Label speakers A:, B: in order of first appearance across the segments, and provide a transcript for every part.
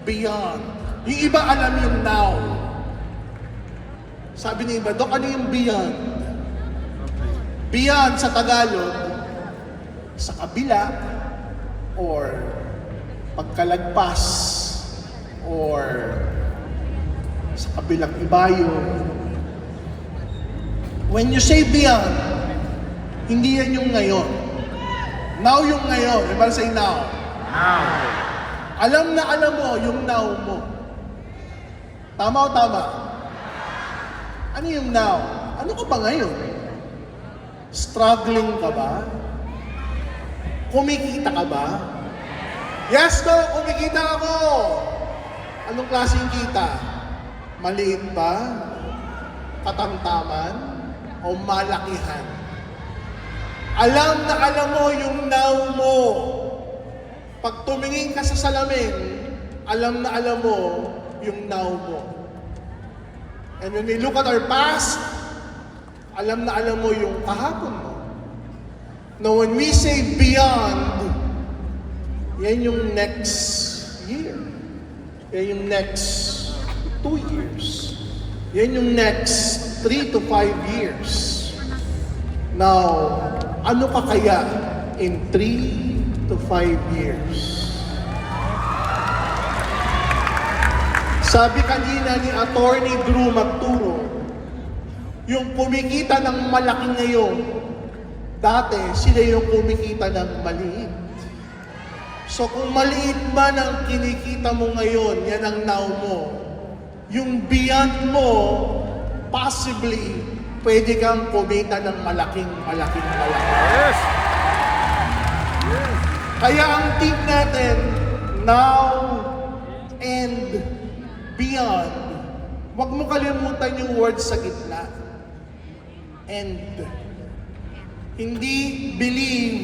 A: beyond. Yung iba alam yung now. Sabi ni iba, Dok, ano yung beyond? Beyond sa Tagalog, sa kabila, or pagkalagpas, or sa kabilang ibayo. When you say beyond, hindi yan yung ngayon. Now yung ngayon. Everybody say now.
B: Now.
A: Alam na alam mo yung now mo. Tama o tama? Ano yung now? Ano ka ba ngayon? Struggling ka ba? Kumikita ka ba? Yes, no, kumikita ako. Anong klaseng kita? Maliit ba? Katamtaman? O malakihan? Alam na alam mo yung now mo. Pag tumingin ka sa salamin, alam na alam mo yung now mo. And when we look at our past, alam na alam mo yung kahapon mo. Now when we say beyond, yan yung next year. Yan yung next 2 years. Yan yung next 3 to 5 years. Now, ano ka kaya in 3 to 5 years? Sabi kanina ni Attorney Drew Magturo, yung kumikita ng malaki ngayon, dati sila yung kumikita ng maliit. So kung maliit man ang kinikita mo ngayon, yan ang now mo. Yung beyond mo, possibly, pwede kang kumita ng malaking.
B: Yes. Yes.
A: Kaya ang team natin, now and beyond. Huwag mo kalimutan yung word sa gitna. And. Hindi believe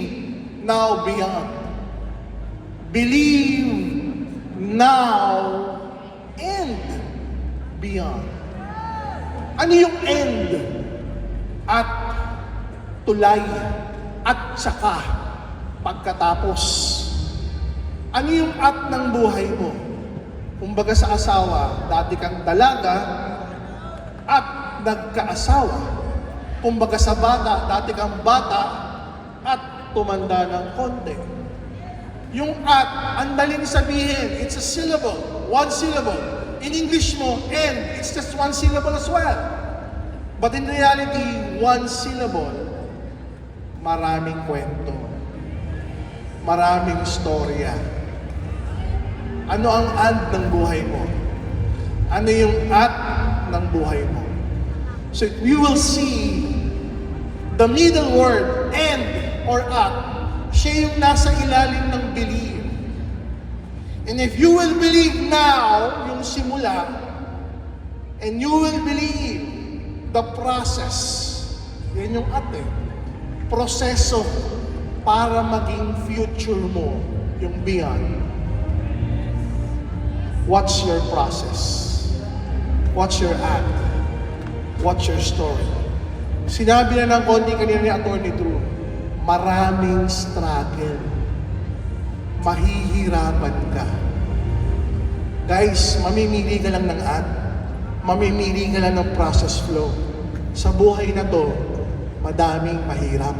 A: now beyond. Believe now and beyond. Ano yung end? At tulay. At saka pagkatapos. Ano yung at ng buhay mo? Kumbaga sa asawa, dati kang dalaga at nagkaasawa. Kumbaga sa bata, dati kang bata at tumanda ng konti. Yung at, ang daling sabihin, it's a syllable, one syllable. In English mo, and, it's just one syllable as well. But in reality, one syllable, maraming kwento, maraming storya. Ano ang and ng buhay mo? Ano yung at ng buhay mo? So you will see the middle word, and or at, siya yung nasa ilalim ng believe. And if you will believe now, yung simula, and you will believe the process, yan yung at proseso para maging future mo, yung beyond. What's your process? What's your at? What's your story? Sinabi na ng konti kanina ni Attorney Drew, maraming struggle. Mahihirapan ka. Guys, mamimili ka lang ng ad. Mamimili ka lang ng process flow. Sa buhay na to, madaming mahirap.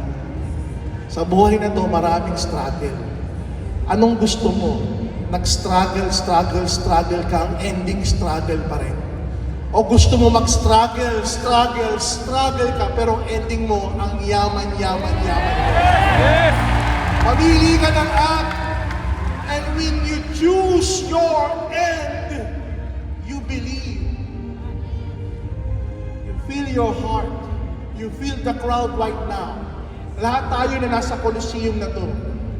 A: Sa buhay na to, maraming struggle. Anong gusto mo? Nag-struggle ka, ang ending struggle pa rin. O gusto mo mag-struggle ka, pero ending mo, ang yaman.
B: Yes.
A: Pamili ka ng at, and when you choose your end, you believe. You feel your heart. You feel the crowd right now. Lahat tayo na nasa Coliseum na to,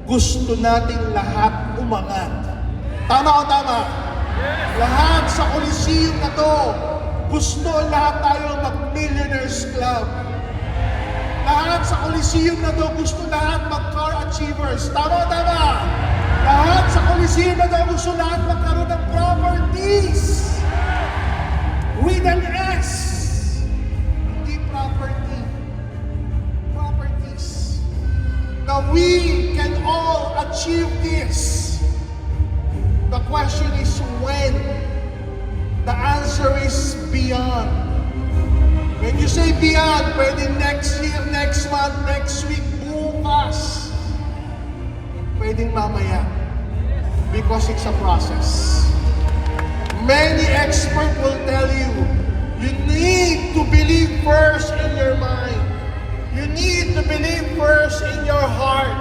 A: gusto nating lahat umangat. Tama o tama?
B: Yes.
A: Lahat sa Coliseum na to, gusto lahat tayo mag-Millionaires Club. Lahat sa Coliseum na to, gusto lahat mag-car achievers. Tama o tama? Lahat sa Coliseum na to, gusto lahat magkaroon ng properties. With an S. Hindi property. Properties. Now we can all achieve this. The question is when. is beyond. When you say beyond, pwede next year, next month, next week, bukas. Pwedeng mamaya. Because it's a process. Many experts will tell you, you need to believe first in your mind. You need to believe first in your heart.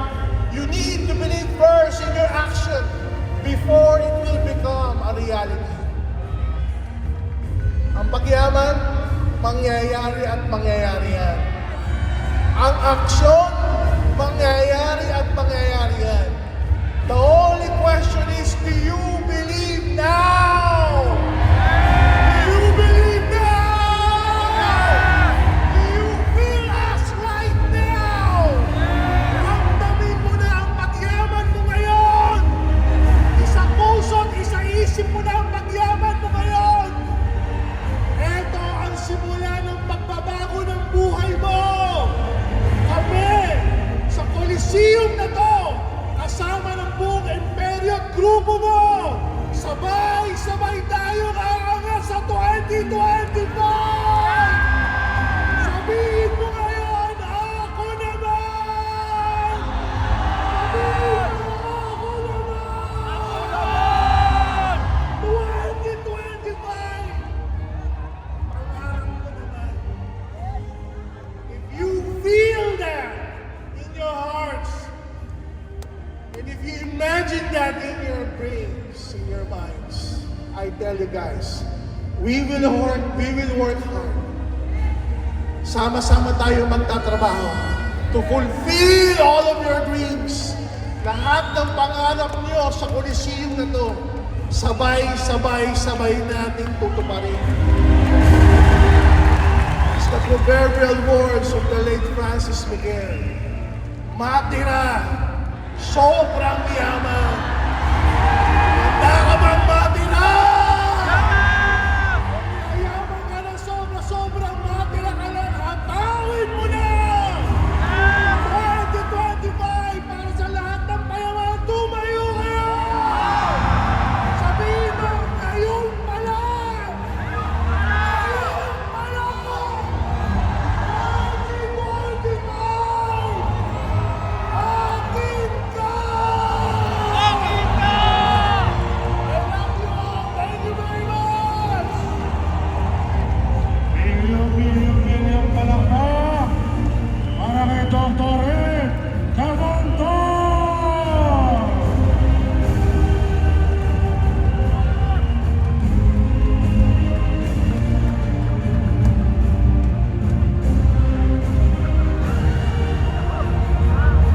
A: You need to believe first in your action before it will become a reality. Ang pagyaman, mangyayari at mangyayari yan. Ang aksyon, mangyayari at mangyayari yan. The only question is, do you believe now? Do you believe now? Do you feel us right now? Ramdamin mo na ang pagyaman mo ngayon. Isa puso't isa isip mo na ang pagyaman mo ngayon. Ito ang simula ng pagbabago ng buhay mo. Kami, sa Coliseum na to, kasama ng buong imperyo at grupo mo, sabay-sabay tayong aangat sa 2025! Sabihin mo ngayon, ako naman! Sabihin mo, ako naman! 2025! Pangarap mo naman. If you feel that in your hearts, and if you imagine that in your brains, in your minds, I tell you guys, we will work hard. Sama-sama tayo magtatrabaho to fulfill all of your dreams. Lahat ng pangarap niyo sa Coliseum na to, sabay nating tutuparin. It's the proverbial words of the late Francis Miguel. Matira, sobrang yaman.